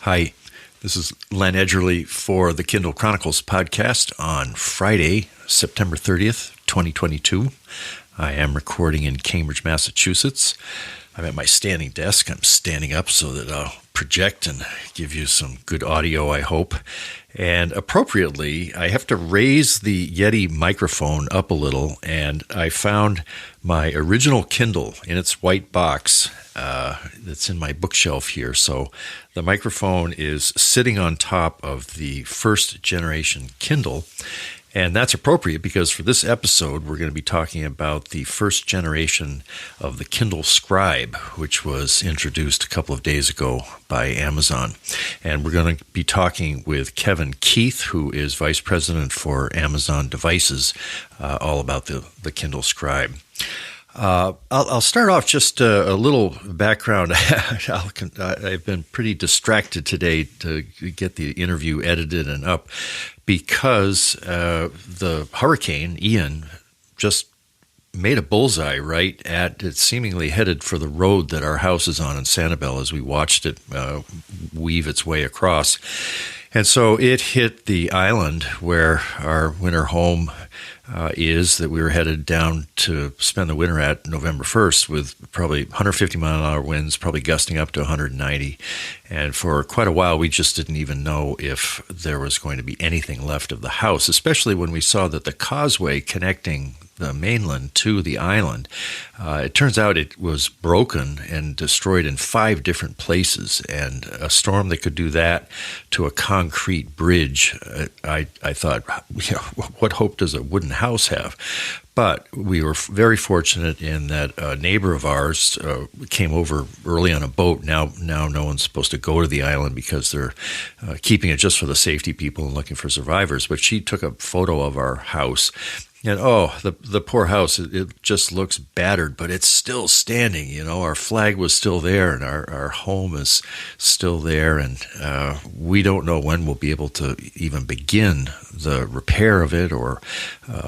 Hi, this is Len Edgerly for the Kindle Chronicles podcast on Friday, September 30th, 2022. I am recording in Cambridge, Massachusetts. I'm at my standing desk. I'm standing up so that I'll project and give you some good audio, I hope. And appropriately, I have to raise the Yeti microphone up a little, and I found my original Kindle in its white box that's in my bookshelf here. So the microphone is sitting on top of the first generation Kindle. And that's appropriate because for this episode, we're going to be talking about the first generation of the Kindle Scribe, which was introduced a couple of days ago by Amazon. And we're going to be talking with Kevin Keith, who is Vice President for Amazon Devices, all about the Kindle Scribe. I'll start off just a little background. I've been pretty distracted today to get the interview edited and up because the hurricane, Ian, just made a bullseye right at it, seemingly headed for the road that our house is on in Sanibel as we watched it weave its way across. And so it hit the island where our winter home is that we were headed down to spend the winter at November 1st with probably 150 mile an hour winds, probably gusting up to 190. And for quite a while, we just didn't even know if there was going to be anything left of the house, especially when we saw that the causeway connecting the mainland to the island, it turns out it was broken and destroyed in 5 different places. And a storm that could do that to a concrete bridge, I thought, what hope does a wooden house have? But we were very fortunate in that a neighbor of ours came over early on a boat. Now no one's supposed to go to the island because they're keeping it just for the safety people and looking for survivors. But she took a photo of our house. And the poor house, it just looks battered, but it's still standing. You know, our flag was still there and our home is still there. And we don't know when we'll be able to even begin the repair of it, or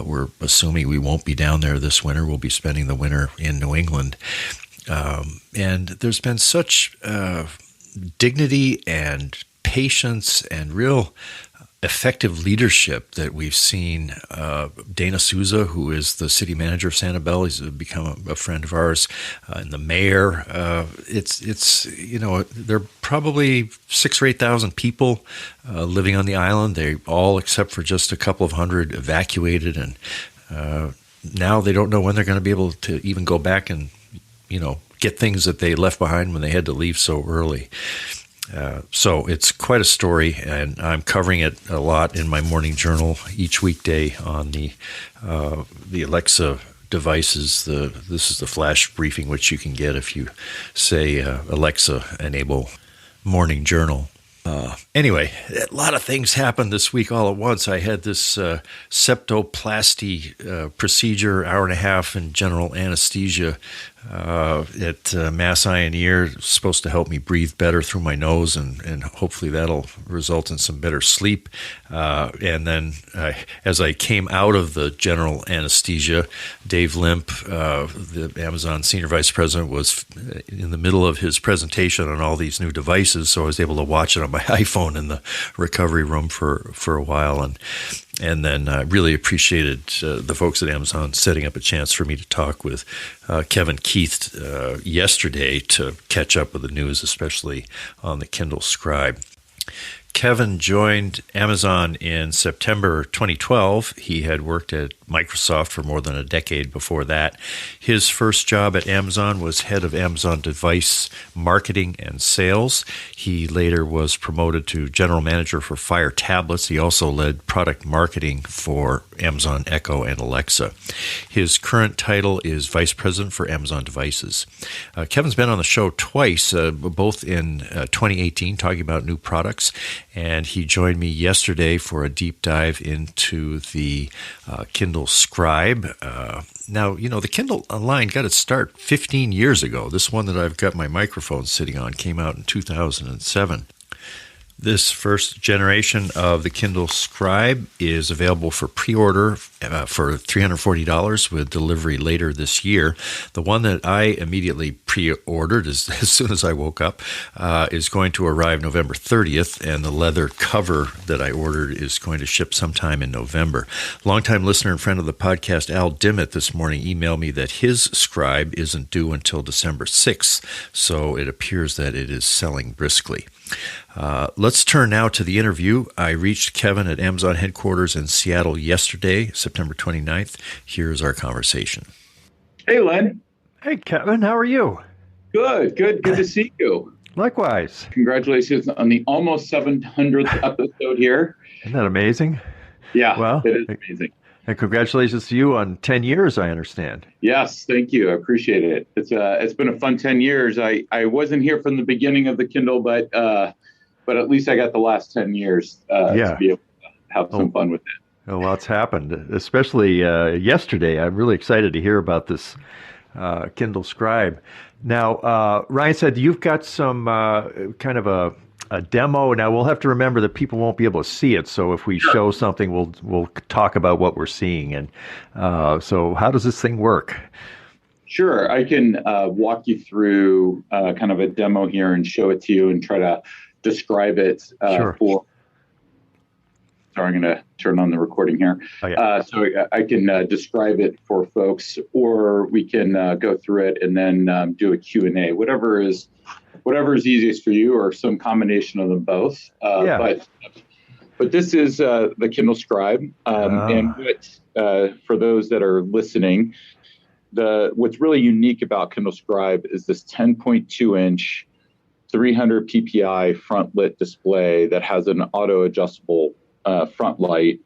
we're assuming we won't be down there this winter. We'll be spending the winter in New England. And there's been such dignity and patience and real effective leadership that we've seen. Dana Souza, who is the city manager of Sanibel, he's become a friend of ours, and the mayor. It's there are probably 6,000 or 8,000 people living on the island. They all, except for just a couple of hundred, evacuated, and now they don't know when they're going to be able to even go back and get things that they left behind when they had to leave so early. So it's quite a story, and I'm covering it a lot in my morning journal each weekday on the Alexa devices. This is the flash briefing, which you can get if you say, Alexa, enable morning journal. Anyway, a lot of things happened this week all at once. I had this septoplasty procedure, hour and a half in general anesthesia at Mass Eye and Ear. It's supposed to help me breathe better through my nose, and hopefully that'll result in some better sleep. And then as I came out of the general anesthesia, Dave Limp, the Amazon Senior Vice President, was in the middle of his presentation on all these new devices, so I was able to watch it on my iPhone in the recovery room for a while. And then I really appreciated the folks at Amazon setting up a chance for me to talk with Kevin Keith yesterday to catch up with the news, especially on the Kindle Scribe. Kevin joined Amazon in September 2012. He had worked at Microsoft for more than a decade before that. His first job at Amazon was head of Amazon device marketing and sales. He later was promoted to general manager for Fire tablets. He also led product marketing for Amazon Echo and Alexa. His current title is vice president for Amazon devices. Kevin's been on the show twice, both in 2018, talking about new products, and he joined me yesterday for a deep dive into the Kindle Scribe. Now, the Kindle Online got its start 15 years ago. This one that I've got my microphone sitting on came out in 2007. This first generation of the Kindle Scribe is available for pre-order for $340 with delivery later this year. The one that I immediately pre-ordered as soon as I woke up is going to arrive November 30th, and the leather cover that I ordered is going to ship sometime in November. Longtime listener and friend of the podcast, Al Dimmitt, this morning emailed me that his Scribe isn't due until December 6th, so it appears that it is selling briskly. Let's turn now to the interview. I reached Kevin at Amazon headquarters in Seattle yesterday, September 29th. Here's our conversation. Hey, Len. Hey, Kevin. How are you? Good to see you. Likewise. Congratulations on the almost 700th episode here. Isn't that amazing? Yeah, well, it is amazing. And congratulations to you on 10 years, I understand. Yes, thank you. I appreciate it. It's been a fun 10 years. I wasn't here from the beginning of the Kindle, but at least I got the last 10 years to be able to have some fun with it. A lot's happened, especially yesterday. I'm really excited to hear about this Kindle Scribe. Now, Ryan said you've got some kind of a demo. Now, we'll have to remember that people won't be able to see it. So if we show something, we'll talk about what we're seeing. And so how does this thing work? Sure. I can walk you through kind of a demo here and show it to you and try to describe it for... Sorry, I'm going to turn on the recording here. Oh, yeah. So I can describe it for folks, or we can go through it and then do a Q&A, whatever is easiest for you, or some combination of them both. But this is the Kindle Scribe. And for those that are listening, what's really unique about Kindle Scribe is this 10.2-inch, 300 ppi front lit display that has an auto-adjustable front light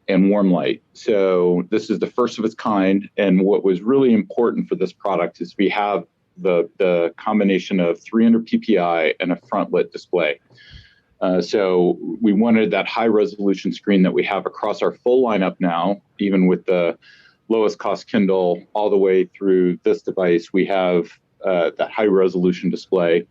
and warm light. So this is the first of its kind. And what was really important for this product is we have the combination of 300 ppi and a front lit display. So we wanted that high resolution screen that we have across our full lineup now, even with the lowest cost Kindle all the way through this device, we have that high resolution display.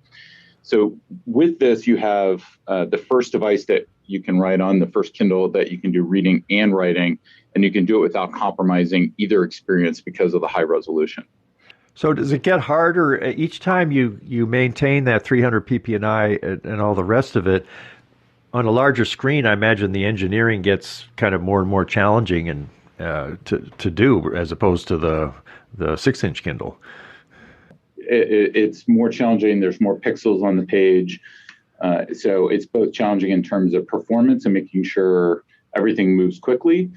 So with this, you have the first device that you can write on, the first Kindle that you can do reading and writing, and you can do it without compromising either experience because of the high resolution. So does it get harder each time you maintain that 300 ppi and all the rest of it? On a larger screen, I imagine the engineering gets kind of more and more challenging and to do as opposed to the 6-inch Kindle. It's more challenging. There's more pixels on the page. So it's both challenging in terms of performance and making sure everything moves quickly,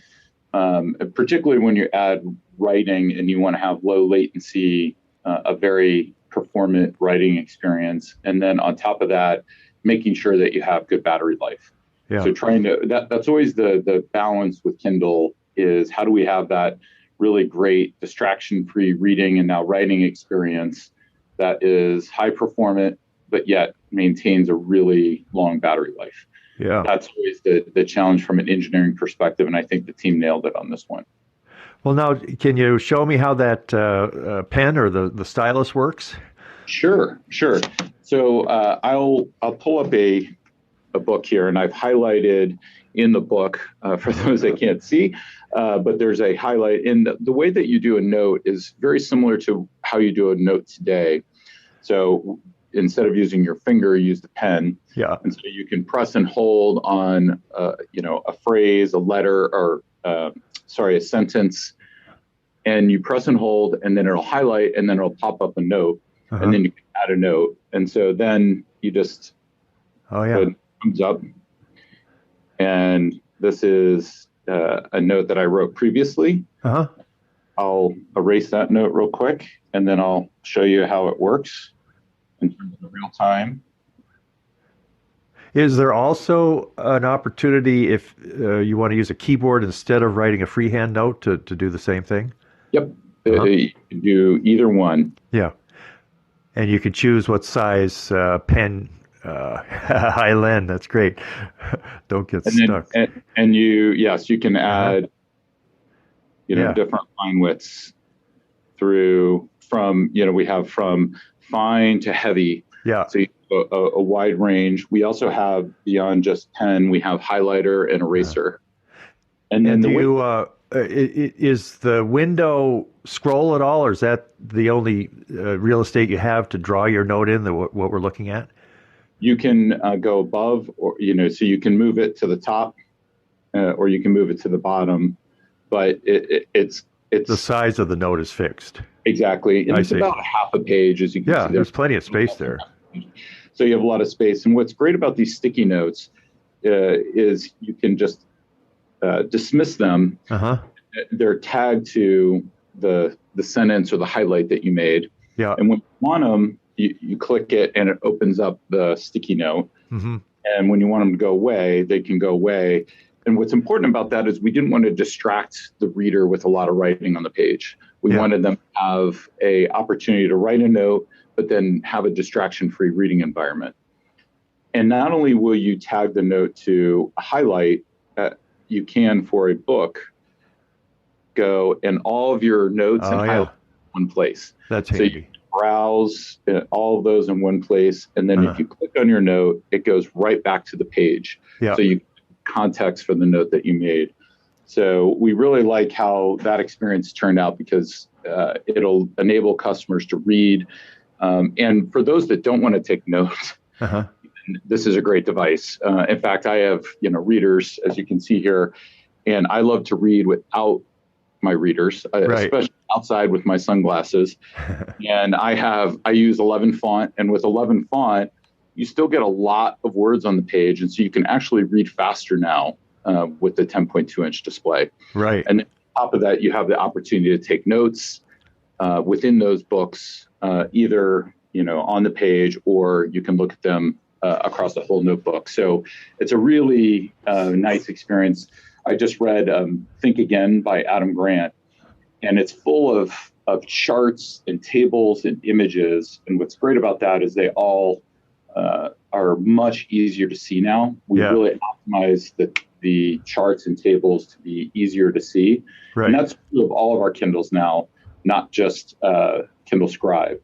particularly when you add writing and you want to have low latency, a very performant writing experience. And then on top of that, making sure that you have good battery life. Yeah. So that's always the balance with Kindle is how do we have that really great distraction-free reading and now writing experience that is high performant, but yet maintains a really long battery life. Yeah, that's always the challenge from an engineering perspective, and I think the team nailed it on this one. Well, now, can you show me how that pen or the stylus works? Sure. So I'll pull up a book here, and I've highlighted in the book for those that can't see, but there's a highlight. And the way that you do a note is very similar to how you do a note today. So instead of using your finger, use the pen. Yeah. And so you can press and hold on, a phrase, a letter, or a sentence, and you press and hold, and then it'll highlight, and then it'll pop up a note, and then you can add a note. And so then you just put thumbs up. And this is a note that I wrote previously. I'll erase that note real quick, and then I'll show you how it works in terms of real time. Is there also an opportunity if you want to use a keyboard instead of writing a freehand note to do the same thing? Yep. You can do either one. Yeah. And you can choose what size pen. Highland, that's great. Don't get stuck. And you can add, different line widths we have from fine to heavy. Yeah. So a wide range. We also have beyond just pen, we have highlighter and eraser. And then is the window scroll at all, or is that the only real estate you have to draw your note in, what we're looking at? You can go above, or so you can move it to the top, or you can move it to the bottom, but it's the size of the note is fixed. Exactly, and it's about half a page, as you can see. Yeah, there's plenty of space there. So you have a lot of space, and what's great about these sticky notes is you can just dismiss them. They're tagged to the sentence or the highlight that you made. Yeah. And when you want them, you click it, and it opens up the sticky note. And when you want them to go away, they can go away. And what's important about that is we didn't want to distract the reader with a lot of writing on the page. We wanted them to have a opportunity to write a note, but then have a distraction-free reading environment. And not only will you tag the note to a highlight, you can, for a book, go and all of your notes and highlights in one place. That's handy. So you can browse all of those in one place, and then if you click on your note, it goes right back to the page. So you get context for the note that you made. So we really like how that experience turned out, because it'll enable customers to read. And for those that don't want to take notes, this is a great device. In fact, I have readers, as you can see here, and I love to read without my readers, especially outside with my sunglasses. And I use 11 font, and with 11 font, you still get a lot of words on the page, and so you can actually read faster now with the 10.2-inch display. Right. And on top of that, you have the opportunity to take notes within those books, either on the page, or you can look at them across the whole notebook. So it's a really nice experience. I just read Think Again by Adam Grant, and it's full of charts and tables and images. And what's great about that is they all are much easier to see now. We really optimize the charts and tables to be easier to see. And that's true of all of our Kindles now, not just Kindle Scribe.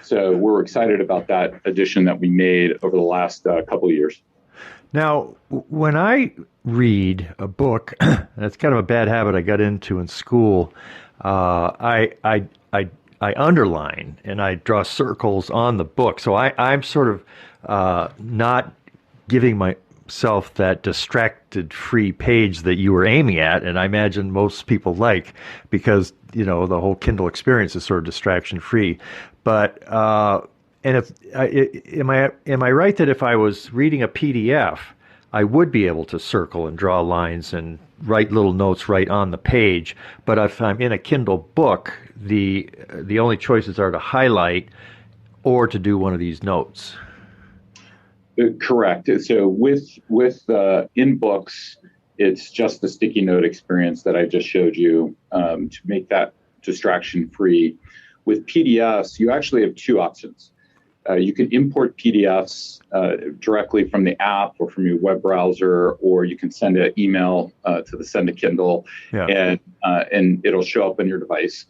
So we're excited about that addition that we made over the last couple of years. Now, when I read a book, and it's kind of a bad habit I got into in school, I underline and I draw circles on the book. So I'm sort of not giving myself that distracted free page that you were aiming at, and I imagine most people like, because the whole Kindle experience is sort of distraction free. But and am I right that if I was reading a PDF, I would be able to circle and draw lines and write little notes right on the page? But if I'm in a Kindle book, the only choices are to highlight or to do one of these notes. Correct. So with in books, it's just the sticky note experience that I just showed you to make that distraction free. With PDFs, you actually have two options. You can import PDFs directly from the app or from your web browser, or you can send an email to the Send a Kindle, and it'll show up on your device.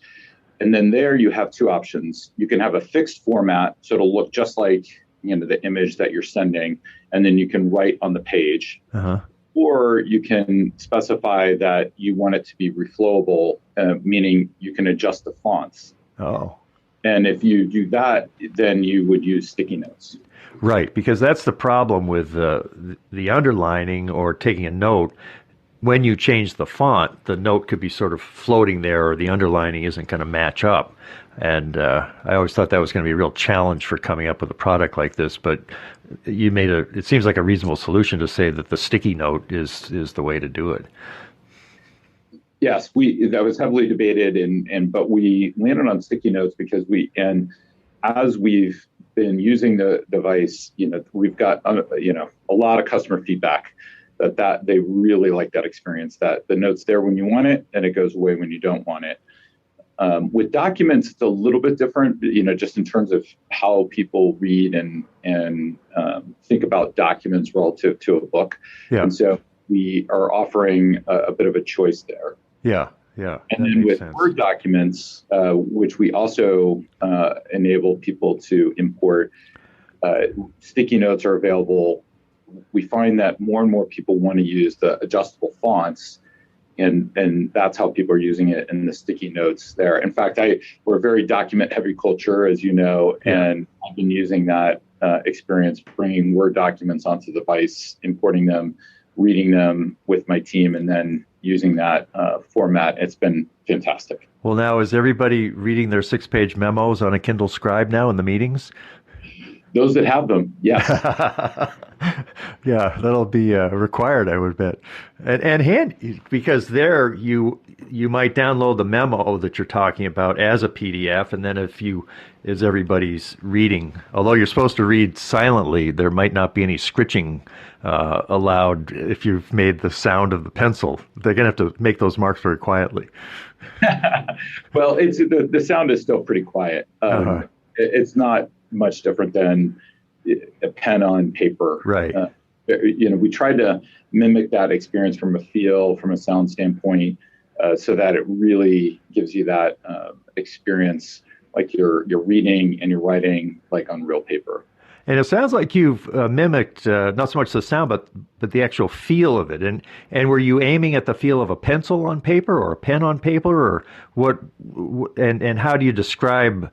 And then there you have two options. You can have a fixed format, so it'll look just like the image that you're sending, and then you can write on the page. Or you can specify that you want it to be reflowable, meaning you can adjust the fonts. And if you do that, then you would use sticky notes. Right, because that's the problem with the underlining or taking a note. When you change the font, the note could be sort of floating there, or the underlining isn't going to match up. And I always thought that was going to be a real challenge for coming up with a product like this. But you made it seems like a reasonable solution to say that the sticky note is the way to do it. Yes, that was heavily debated, but we landed on sticky notes because as we've been using the device, we've got a lot of customer feedback that they really like that experience, that the note's there when you want it and it goes away when you don't want it. With documents, it's a little bit different, just in terms of how people read and think about documents relative to a book. And so we are offering a bit of a choice there. And then with Word documents, which we also enable people to import, sticky notes are available. We find that more and more people want to use the adjustable fonts, and that's how people are using it in the sticky notes there. In fact, we're a very document heavy culture, as you know, and I've been using that experience, bringing Word documents onto the device, importing them, reading them with my team, and then using that format. It's been fantastic. Well, now is everybody reading their 6-page memos on a Kindle Scribe now in the meetings? Those that have them, yes. Yeah, that'll be required, I would bet. And because there you might download the memo that you're talking about as a PDF, and then as everybody's reading, although you're supposed to read silently, there might not be any scritching allowed if you've made the sound of the pencil. They're going to have to make those marks very quietly. Well, the sound is still pretty quiet. It's not much different than a pen on paper. Right. We tried to mimic that experience from a feel, from a sound standpoint, so that it really gives you that experience like you're reading and you're writing like on real paper. And it sounds like you've mimicked not so much the sound, but the actual feel of it. And were you aiming at the feel of a pencil on paper or a pen on paper, or what? And how do you describe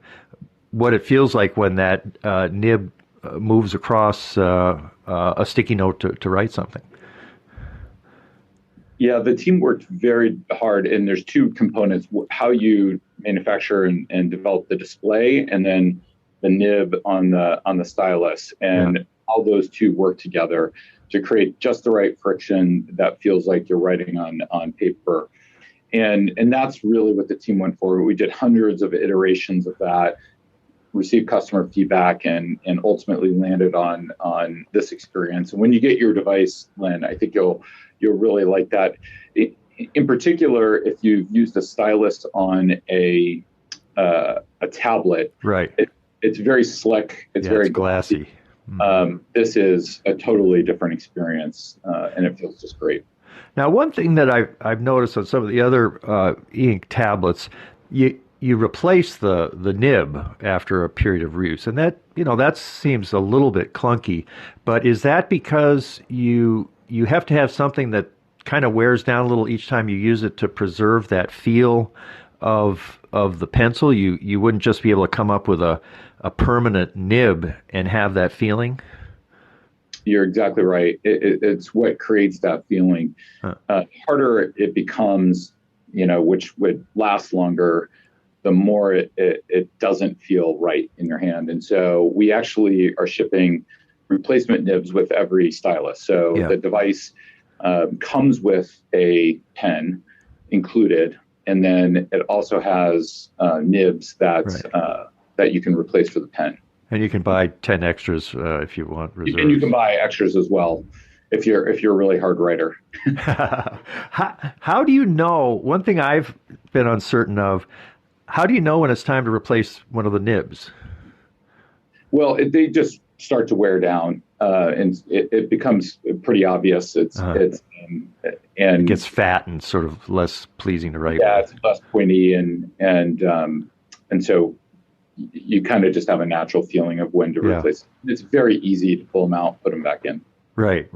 what it feels like when that nib moves across a sticky note to write something? Yeah, the team worked very hard, and there's two components: how you manufacture and develop the display, and then the nib on the stylus, and how those two work together to create just the right friction that feels like you're writing on paper. And that's really what the team went for. We did hundreds of iterations of that, received customer feedback, and ultimately landed on this experience. And when you get your device, Len, I think you'll really like that. In particular, if you've used a stylus on a tablet, right? It's very slick. It's very glassy. This is a totally different experience, and it feels just great. Now, one thing that I've noticed on some of the other e-ink tablets, you replace the nib after a period of use, and that seems a little bit clunky. But is that because you have to have something that kind of wears down a little each time you use it to preserve that feel of the pencil? You wouldn't just be able to come up with a permanent nib and have that feeling? You're exactly right. It's what creates that feeling. Harder it becomes, which would last longer, the more it doesn't feel right in your hand. And so we actually are shipping replacement nibs with every stylus. So the device comes with a pen included, and then it also has nibs that you can replace for the pen. And you can buy 10 extras if you want reserves. And you can buy extras as well if you're a really hard writer. How do you know? One thing I've been uncertain of, how do you know when it's time to replace one of the nibs? Well, they just start to wear down, and it becomes pretty obvious. It gets fat and sort of less pleasing to write. Yeah, it's less pointy, and so you kind of just have a natural feeling of when to replace. It's very easy to pull them out, put them back in. Right.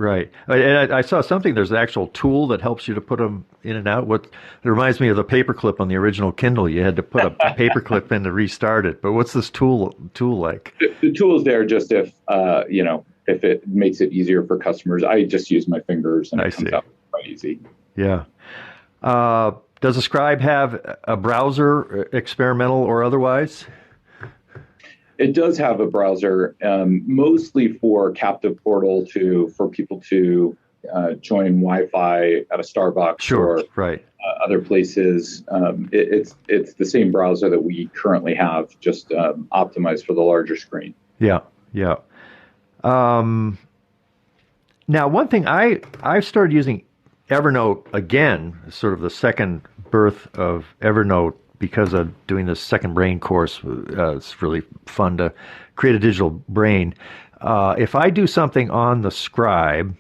And I saw something. There's an actual tool that helps you to put them in and out. It reminds me of the paperclip on the original Kindle. You had to put a paperclip in to restart it. But what's this tool like? The tool is there just if it makes it easier for customers. I just use my fingers, and it comes out quite easy. Yeah. Does a Scribe have a browser, experimental or otherwise? It does have a browser, mostly for captive portal for people to join Wi-Fi at a Starbucks or other places. It's the same browser that we currently have, just optimized for the larger screen. Yeah. Now, one thing I've started using Evernote again, sort of the second birth of Evernote, because of doing this Second Brain course. It's really fun to create a digital brain. If I do something on the Scribe,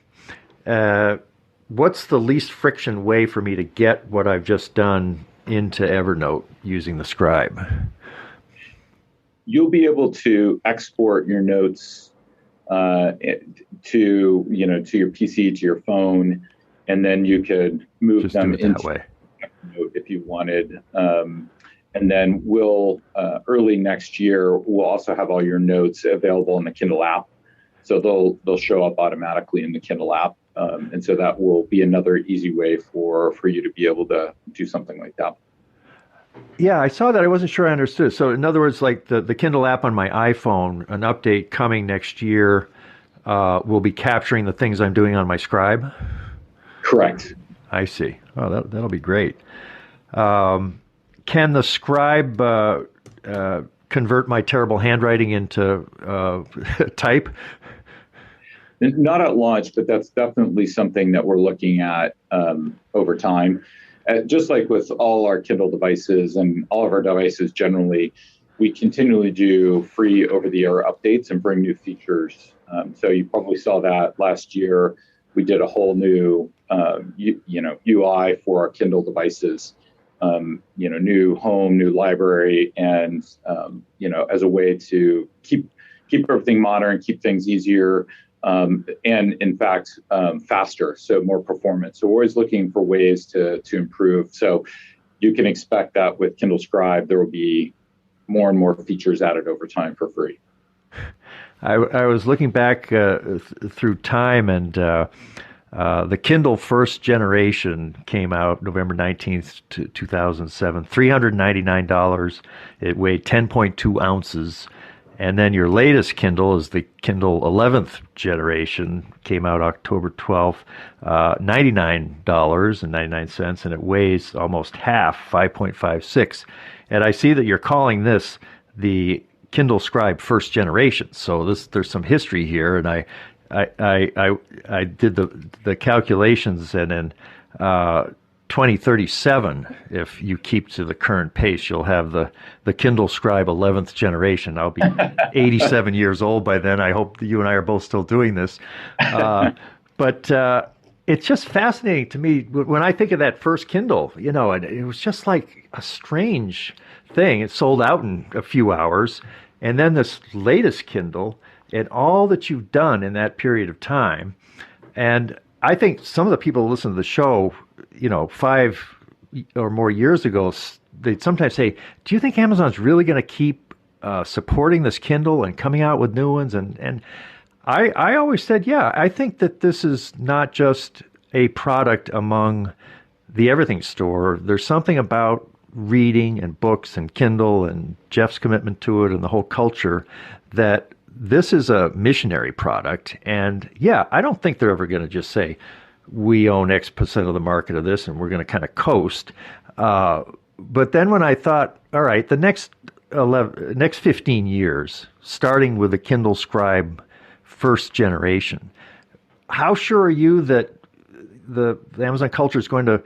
what's the least friction way for me to get what I've just done into Evernote using the Scribe? You'll be able to export your notes to your PC, to your phone, and then you could move just them do it that way if you wanted. And then we'll early next year, we'll also have all your notes available in the Kindle app. So they'll show up automatically in the Kindle app. And so that will be another easy way for you to be able to do something like that. Yeah, I saw that. I wasn't sure I understood. So in other words, like the Kindle app on my iPhone, an update coming next year will be capturing the things I'm doing on my Scribe? Correct. I see. Oh, that'll be great. Can the Scribe convert my terrible handwriting into type? Not at launch, but that's definitely something that we're looking at over time. Just like with all our Kindle devices and all of our devices generally, we continually do free over-the-air updates and bring new features. So you probably saw that last year. We did a whole new UI for our Kindle devices. New home, new library, and as a way to keep everything modern, keep things easier, and in fact faster, so more performance. So we're always looking for ways to improve. So you can expect that with Kindle Scribe, there will be more and more features added over time for free. I was looking back through time, and the Kindle first generation came out November 19th, 2007, $399. It weighed 10.2 ounces. And then your latest Kindle is the Kindle 11th generation, came out October 12th, $99.99, and it weighs almost half, 5.56. And I see that you're calling this the Kindle Scribe first generation. So there's some history here, and I did the calculations, and in 2037, if you keep to the current pace, you'll have the Kindle Scribe 11th generation. I'll be 87 years old by then. I hope that you and I are both still doing this. But it's just fascinating to me when I think of that first Kindle, and it was just like a strange thing. It sold out in a few hours. And then this latest Kindle and all that you've done in that period of time. And I think some of the people who listen to the show, 5 or more years ago, they'd sometimes say, do you think Amazon's really going to keep supporting this Kindle and coming out with new ones? And I always said, yeah, I think that this is not just a product among the everything store. There's something about reading and books and Kindle and Jeff's commitment to it and the whole culture that this is a missionary product. And yeah, I don't think they're ever going to just say, we own X% of the market of this and we're going to kind of coast. But then when I thought, all right, the next 15 years, starting with the Kindle Scribe first generation, how sure are you that the Amazon culture is going to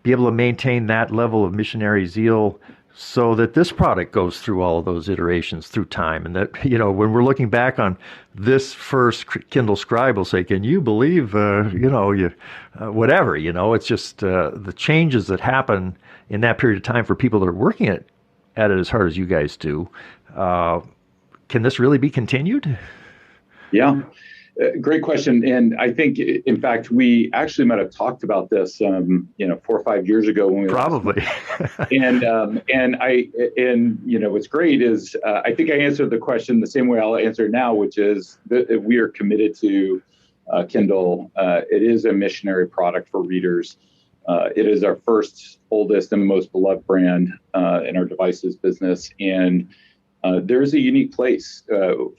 be able to maintain that level of missionary zeal so that this product goes through all of those iterations through time? And that, when we're looking back on this first Kindle Scribe, we'll say, can you believe, whatever, it's just the changes that happen in that period of time for people that are working at it as hard as you guys do. Can this really be continued? Yeah. Great question. And I think, in fact, we actually might have talked about this, 4 or 5 years ago when we probably. What's great is I think I answered the question the same way I'll answer it now, which is that we are committed to Kindle. It is a missionary product for readers. It is our first, oldest, and most beloved brand in our devices business. And there is a unique place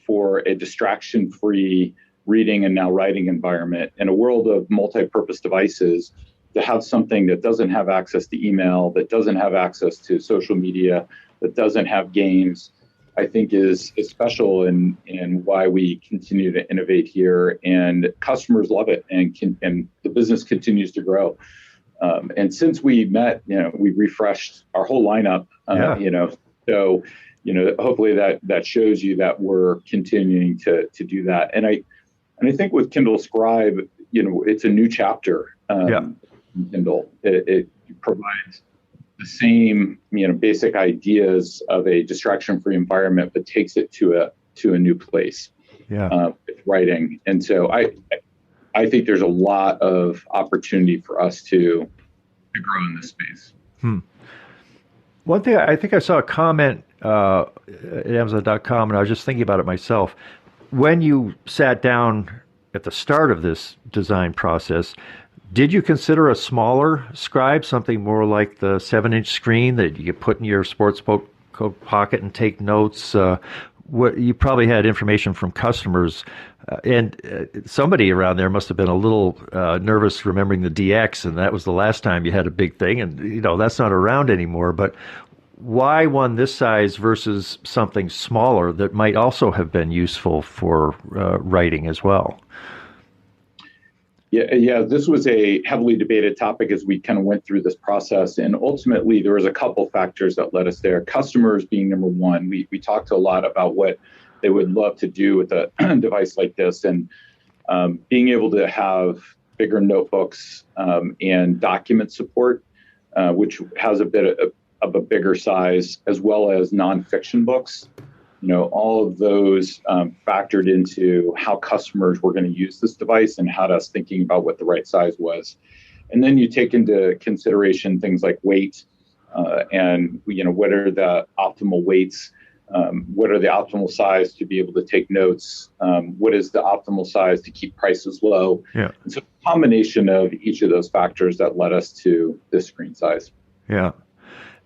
for a distraction-free reading and now writing environment in a world of multi-purpose devices. To have something that doesn't have access to email, that doesn't have access to social media, that doesn't have games, I think is special and why we continue to innovate here. And customers love it, and the business continues to grow. And since we met, we refreshed our whole lineup. So hopefully that shows you that we're continuing to do that. And I think with Kindle Scribe, it's a new chapter. In Kindle, it provides the same basic ideas of a distraction-free environment, but takes it to a new place. With writing. And so I think there's a lot of opportunity for us to grow in this space. One thing, I think I saw a comment at Amazon.com, and I was just thinking about it myself. When you sat down at the start of this design process, did you consider a smaller scribe, something more like the 7-inch screen that you could put in your sports coat pocket and take notes? You probably had information from customers, and somebody around there must have been a little nervous remembering the DX, and that was the last time you had a big thing, and that's not around anymore. But why one this size versus something smaller that might also have been useful for writing as well? Yeah, this was a heavily debated topic as we kind of went through this process. And ultimately, there was a couple factors that led us there. Customers being number one. We talked a lot about what they would love to do with a device like this. And being able to have bigger notebooks and document support, which has a bit of a bigger size, as well as nonfiction books. All of those factored into how customers were going to use this device and had us thinking about what the right size was. And then you take into consideration things like weight and, what are the optimal weights? What are the optimal size to be able to take notes? What is the optimal size to keep prices low? Yeah. And so a combination of each of those factors that led us to this screen size. Yeah.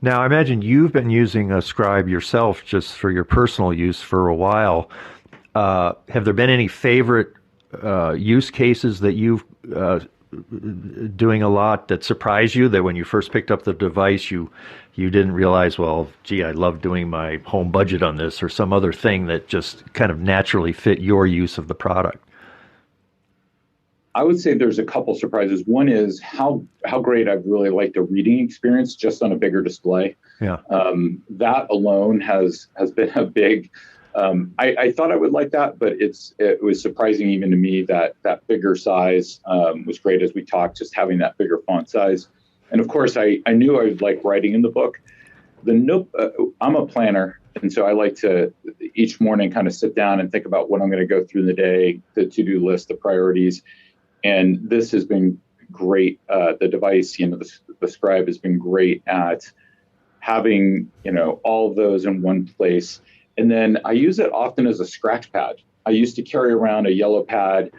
Now, I imagine you've been using a scribe yourself just for your personal use for a while. Have there been any favorite use cases that you've doing a lot that surprised you, that when you first picked up the device, you didn't realize, well, gee, I love doing my home budget on this, or some other thing that just kind of naturally fit your use of the product? I would say there's a couple surprises. One is how great I've really liked the reading experience just on a bigger display. Yeah. That alone has been a big. I thought I would like that, but it was surprising even to me that bigger size was great as we talked, just having that bigger font size. And of course, I knew I would like writing in the book. I'm a planner, and so I like to each morning kind of sit down and think about what I'm going to go through in the day, the to-do list, the priorities. And this has been great. The device, the Scribe has been great at having, all of those in one place. And then I use it often as a scratch pad. I used to carry around a yellow pad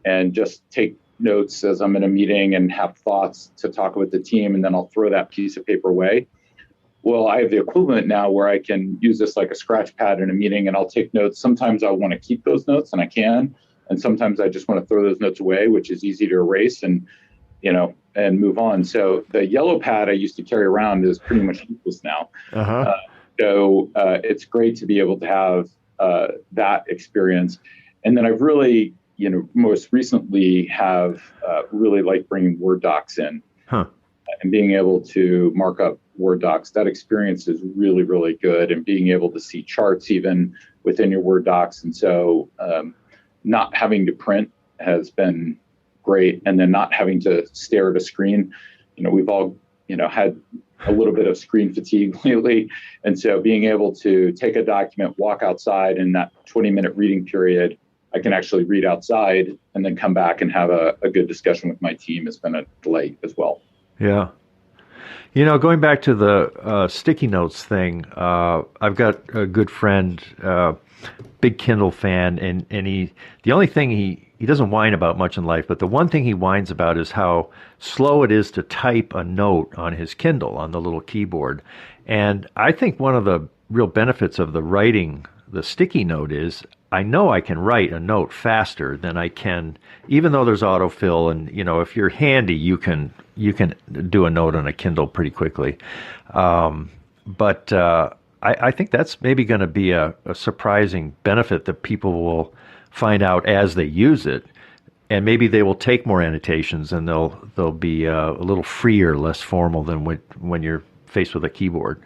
and just take notes as I'm in a meeting and have thoughts to talk with the team, and then I'll throw that piece of paper away. Well, I have the equivalent now where I can use this like a scratch pad in a meeting, and I'll take notes. Sometimes I want to keep those notes, and I can. And sometimes I just want to throw those notes away, which is easy to erase and move on. So the yellow pad I used to carry around is pretty much useless now. Uh-huh. So it's great to be able to have that experience. And then I've really, most recently have really liked bringing Word docs in and being able to mark up Word docs. That experience is really, really good, and being able to see charts even within your Word docs. And so not having to print has been great. And then not having to stare at a screen. We've all, had a little bit of screen fatigue lately. And so being able to take a document, walk outside in that 20-minute reading period, I can actually read outside and then come back and have a good discussion with my team has been a delight as well. Yeah. Going back to the sticky notes thing, I've got a good friend, big Kindle fan, and the only thing he doesn't whine about much in life, but the one thing he whines about is how slow it is to type a note on his Kindle on the little keyboard. And I think one of the real benefits of the sticky note is I know I can write a note faster than I can, even though there's autofill, and if you're handy, you can do a note on a Kindle pretty quickly. But I think that's maybe going to be a surprising benefit that people will find out as they use it, and maybe they will take more annotations, and they'll be a little freer, less formal than when you're faced with a keyboard.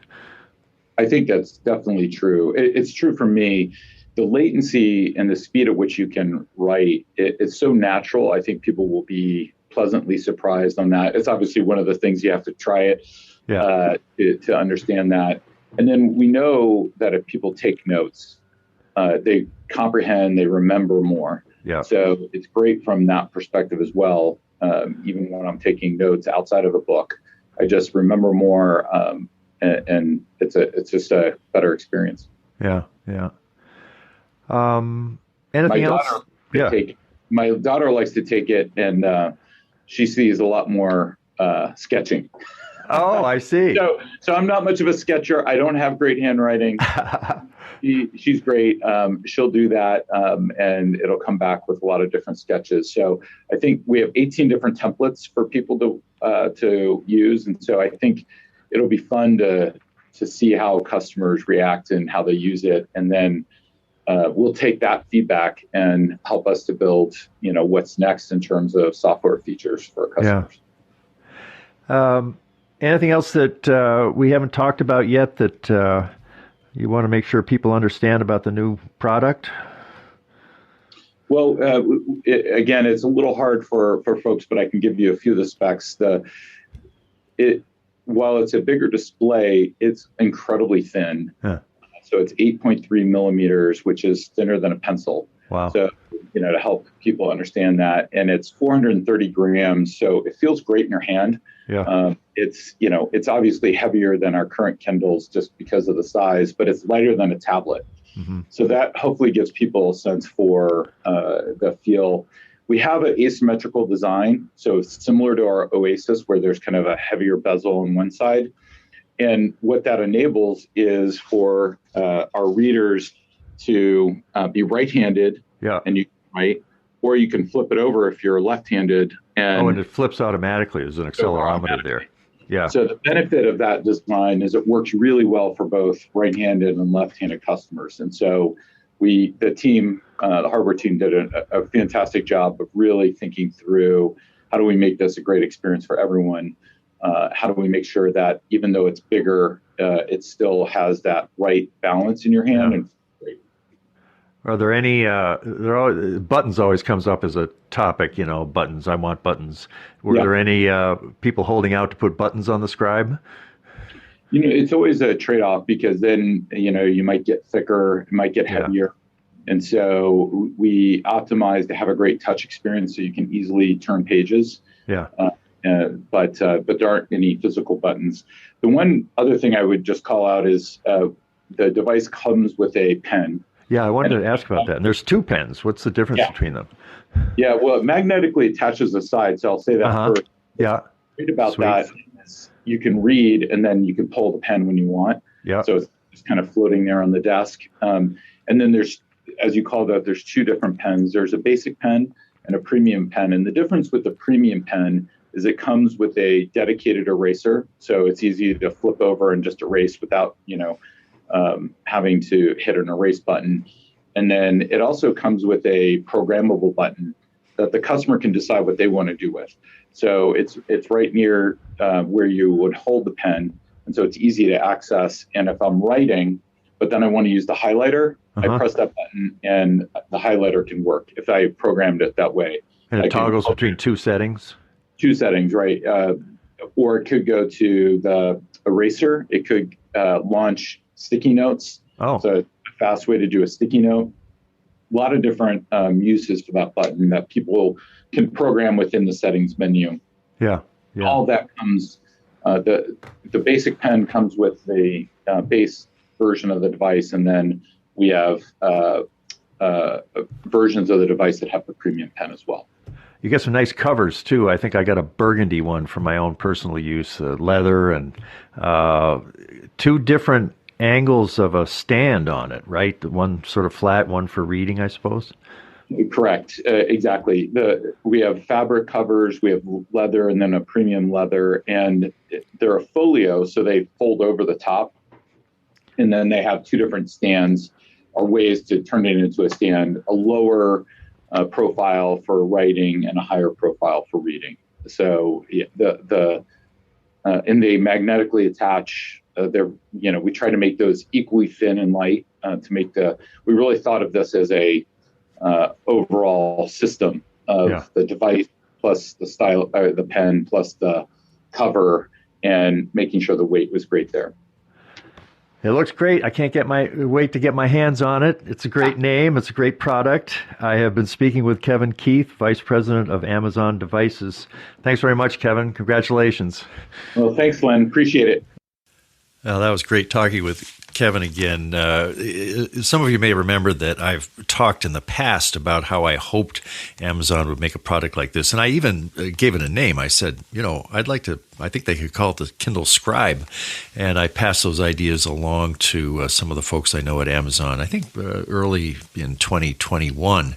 I think that's definitely true. It's true for me. The latency and the speed at which you can write, it's so natural. I think people will be pleasantly surprised on that. It's obviously one of the things you have to try it to understand that. And then we know that if people take notes, they comprehend, they remember more. Yeah. So it's great from that perspective as well. Even when I'm taking notes outside of a book, I just remember more, and it's just a better experience. Yeah. Anything else? My daughter likes to take it, and she sees a lot more sketching. Oh, I see. So I'm not much of a sketcher. I don't have great handwriting. She's great. She'll do that, and it'll come back with a lot of different sketches. So I think we have 18 different templates for people to use, and so I think it'll be fun to see how customers react and how they use it, and then we'll take that feedback and help us to build, what's next in terms of software features for customers. Yeah. Anything else that we haven't talked about yet that you want to make sure people understand about the new product? Well, again, it's a little hard for folks, but I can give you a few of the specs. While it's a bigger display, it's incredibly thin. Huh. So it's 8.3 millimeters, which is thinner than a pencil. Wow. So, to help people understand that. And it's 430 grams, so it feels great in your hand. Yeah. It's obviously heavier than our current Kindles just because of the size, but it's lighter than a tablet. Mm-hmm. So that hopefully gives people a sense for the feel. We have an asymmetrical design, so it's similar to our Oasis, where there's kind of a heavier bezel on one side. And what that enables is for our readers to be right-handed, and you can write, or you can flip it over if you're left-handed. And it flips automatically. There's an accelerometer there. Yeah. So the benefit of that design is it works really well for both right-handed and left-handed customers. And so the hardware team did a fantastic job of really thinking through how do we make this a great experience for everyone. How do we make sure that even though it's bigger, it still has that right balance in your hand? Yeah. Are there any, buttons always comes up as a topic, buttons, I want buttons. Were there any people holding out to put buttons on the Scribe? It's always a trade-off because then, you might get thicker, it might get heavier. And so we optimize to have a great touch experience so you can easily turn pages. Yeah. But there aren't any physical buttons. The one other thing I would just call out is the device comes with a pen. Yeah, I wanted to ask about that. And there's two pens. What's the difference between them? Yeah, well, it magnetically attaches the side, so I'll say that first. Yeah. Great about that is you can read, and then you can pull the pen when you want. Yeah. So it's just kind of floating there on the desk. And then there's, as you called out, there's two different pens. There's a basic pen and a premium pen. And the difference with the premium pen is it comes with a dedicated eraser, so it's easy to flip over and just erase without, having to hit an erase button. And then it also comes with a programmable button that the customer can decide what they want to do with. So it's right near where you would hold the pen, and so it's easy to access. And if I'm writing, but then I want to use the highlighter, I press that button, and the highlighter can work if I programmed it that way. And it toggles between two settings? Two settings, right. Or it could go to the eraser. It could launch sticky notes. Oh. So a fast way to do a sticky note. A lot of different uses for that button that people can program within the settings menu. Yeah. All that comes, the basic pen comes with the base version of the device, and then we have versions of the device that have the premium pen as well. You get some nice covers, too. I think I got a burgundy one for my own personal use, leather, and two different angles of a stand on it, right? One sort of flat, one for reading, I suppose? Correct. Exactly. We have fabric covers, we have leather, and then a premium leather, and they're a folio, so they fold over the top. And then they have two different stands or ways to turn it into a stand, a lower profile for writing and a higher profile for reading. So and they magnetically attach. We try to make those equally thin and light we really thought of this as a overall system of the device plus the style, the pen plus the cover, and making sure the weight was great there. It looks great. I can't wait to get my hands on it. It's a great name. It's a great product. I have been speaking with Kevin Keith, Vice President of Amazon Devices. Thanks very much, Kevin. Congratulations. Well, thanks, Len. Appreciate it. That was great talking with Kevin again. Some of you may remember that I've talked in the past about how I hoped Amazon would make a product like this. And I even gave it a name. I said, I think they could call it the Kindle Scribe. And I passed those ideas along to some of the folks I know at Amazon, I think early in 2021,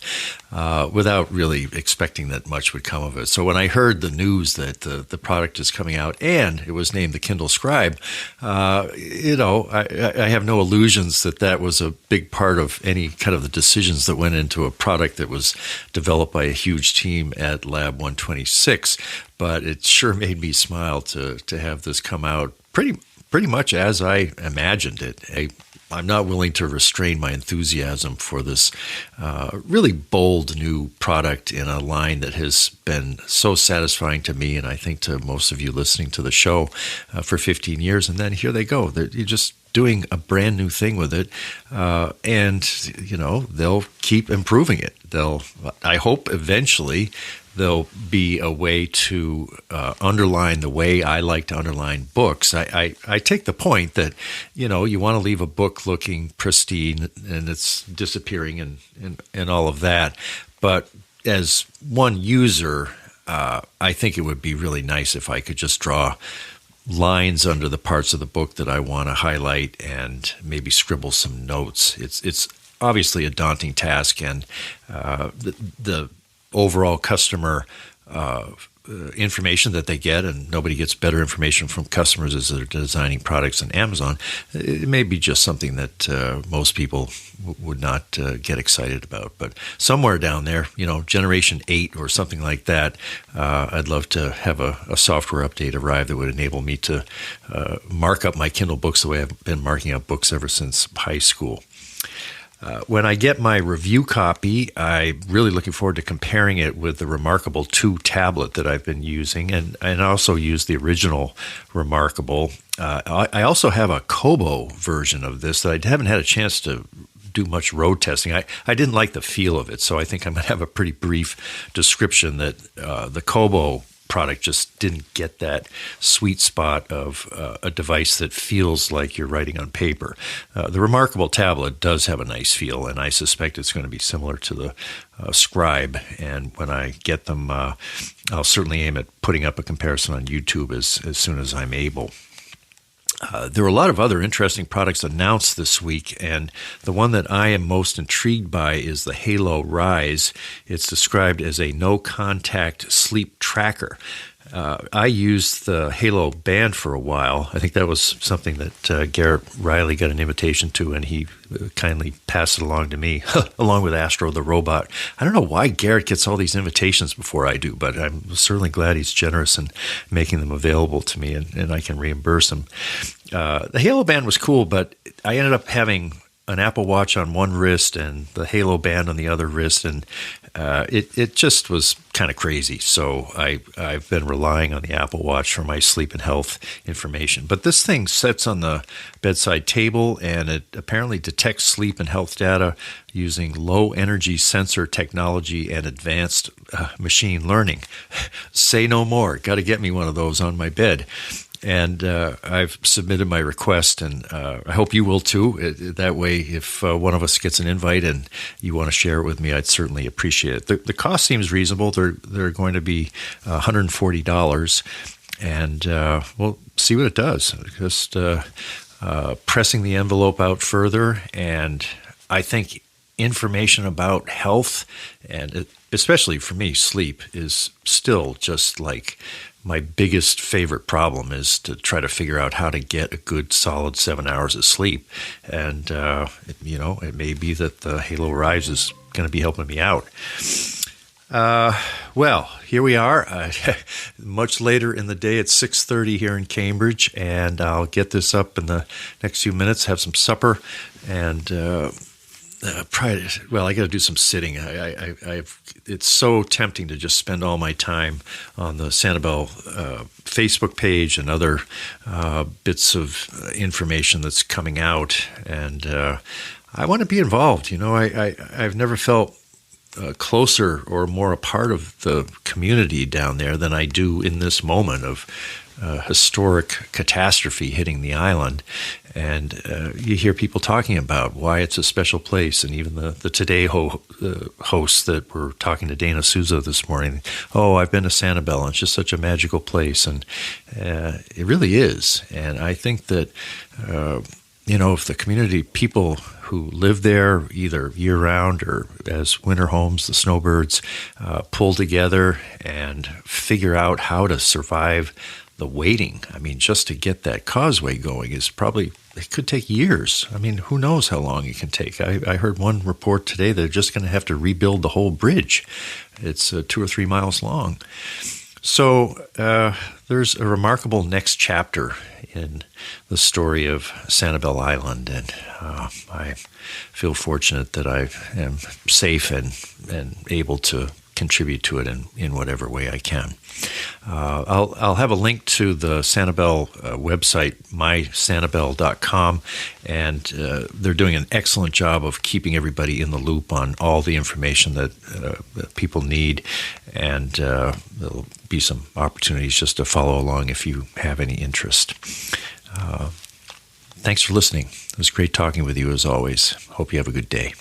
without really expecting that much would come of it. So when I heard the news that the product is coming out and it was named the Kindle Scribe, I have no illusions that was a big part of any kind of the decisions that went into a product that was developed by a huge team at Lab 126. But it sure made me smile to have this come out pretty much as I imagined it. I'm not willing to restrain my enthusiasm for this really bold new product in a line that has been so satisfying to me and I think to most of you listening to the show for 15 years. And then here they go. You're just doing a brand new thing with it. And they'll keep improving it. I hope eventually there'll be a way to underline the way I like to underline books. I take the point that, you want to leave a book looking pristine and it's disappearing and all of that. But as one user, I think it would be really nice if I could just draw lines under the parts of the book that I want to highlight and maybe scribble some notes. It's obviously a daunting task, and the overall customer information that they get, and nobody gets better information from customers as they're designing products on Amazon. It may be just something that most people would not get excited about. But somewhere down there, Generation 8 or something like that, I'd love to have a software update arrive that would enable me to mark up my Kindle books the way I've been marking up books ever since high school. When I get my review copy, I'm really looking forward to comparing it with the Remarkable 2 tablet that I've been using, and also use the original Remarkable. I also have a Kobo version of this that I haven't had a chance to do much road testing. I didn't like the feel of it, so I think I'm going to have a pretty brief description that the Kobo product just didn't get that sweet spot of a device that feels like you're writing on paper. The Remarkable tablet does have a nice feel, and I suspect it's going to be similar to the Scribe. And when I get them, I'll certainly aim at putting up a comparison on YouTube as soon as I'm able. There are a lot of other interesting products announced this week, and the one that I am most intrigued by is the Halo Rise. It's described as a no-contact sleep tracker. I used the Halo band for a while. I think that was something that Garrett Riley got an invitation to, and he kindly passed it along to me, along with Astro the robot. I don't know why Garrett gets all these invitations before I do, but I'm certainly glad he's generous in making them available to me, and I can reimburse him. The Halo band was cool, but I ended up having an Apple Watch on one wrist and the Halo band on the other wrist, and it just was kind of crazy. So I've been relying on the Apple Watch for my sleep and health information. But this thing sits on the bedside table, and it apparently detects sleep and health data using low-energy sensor technology and advanced machine learning. Say no more. Got to get me one of those on my bed. And I've submitted my request, and I hope you will too. That way, if one of us gets an invite and you want to share it with me, I'd certainly appreciate it. The cost seems reasonable. They're going to be $140, and we'll see what it does. Just pressing the envelope out further, and I think information about health, and especially for me, sleep, is still just like my biggest favorite problem is to try to figure out how to get a good solid 7 hours of sleep. And, it may be that the Halo Rise is going to be helping me out. Well, here we are, much later in the day. It's 6:30 here in Cambridge, and I'll get this up in the next few minutes, have some supper, and I got to do some sitting. It's so tempting to just spend all my time on the Sanibel Facebook page and other bits of information that's coming out, and I want to be involved. I've never felt closer or more a part of the community down there than I do in this moment of historic catastrophe hitting the island. And you hear people talking about why it's a special place. And even the Today hosts that were talking to Dana Souza this morning, I've been to Sanibel, and it's just such a magical place. And it really is. And I think that, if the community people who live there either year-round or as winter homes, the snowbirds, pull together and figure out how to survive the waiting. I mean, just to get that causeway going it could take years. I mean, who knows how long it can take. I heard one report today that they're just going to have to rebuild the whole bridge. It's 2 or 3 miles long. So there's a remarkable next chapter in the story of Sanibel Island, and I feel fortunate that I am safe and able to contribute to it in whatever way I can. I'll have a link to the Sanibel website, mysanibel.com, and they're doing an excellent job of keeping everybody in the loop on all the information that people need, and there'll be some opportunities just to follow along if you have any interest. Thanks for listening. It was great talking with you as always. Hope you have a good day.